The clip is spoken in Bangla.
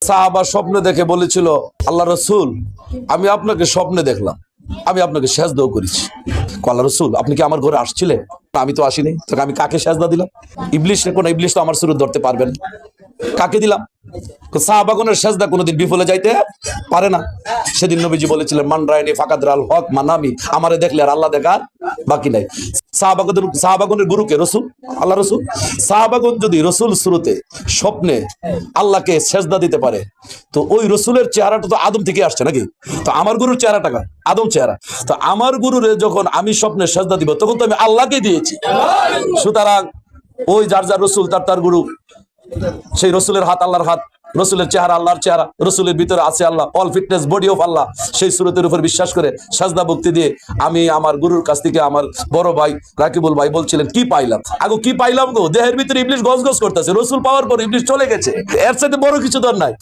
সাহাবা স্বপ্নে দেখে বলেছিল, আল্লাহ রসুল আমি আপনাকে স্বপ্নে দেখলাম, আমি আপনাকে সেজদাও করেছি। আল্লাহ রসুল আপনি কি আমার ঘরে আসছিলেন? আমি তো আসিনি, তোকে আমি কাকে সেজদা দিলাম? ইবলিশ কোন ইবলিশ তো আমার সুরত ধরতে পারবেন, কাকে দিলাম? সাহাবাগণের সেজদা কোনোদিন বিফলে যাইতে পারে না। সেদিন নবীজি বলেছিলেন, মান রায়নি ফাকাদরাল হক মানামি, আমারে দেখলে আর আল্লাহ দেখার বাকি নাই। সাহাবাগণের গুরুকে রসুল, আল্লাহ রসুল। সাহাবাগণ যদি রসুল শুরুতে স্বপ্নে আল্লাহকে সেজদা দিতে পারে, তো ওই রসুলের চেহারাটা তো আদম থেকে আসছে নাকি? তো আমার গুরুর চেহারাটা আদম চেহারা। তো আমার গুরুরে যখন আমি স্বপ্নে সেজদা দিব, তখন তো আমি আল্লাহকে দিয়েছি। সুতরাং ওই যার যার রসুল তার তার গুরু, সেই রসুলের হাত আল্লাহর হাত, রসুলের চেহারা আল্লাহর চেহারা, রসুলের ভিতরে আছে আল্লাহ, অল ফিটনেস বডি অফ আল্লাহ। সেই সুরতের উপর বিশ্বাস করে সাজদা ভক্তি দিয়ে আমি আমার গুরুর কাছ থেকে, আমার বড় ভাই রাকিবুল ভাই বলছিলেন, কি পাইলাম? আগো কি পাইলাম গো? দেহের ভিতরে ইবলিশ গজ গজ করতেছে, রসুল পাওয়ার পর ইবলিশ চলে গেছে, এর সাথে বড় কিছু দর নাই।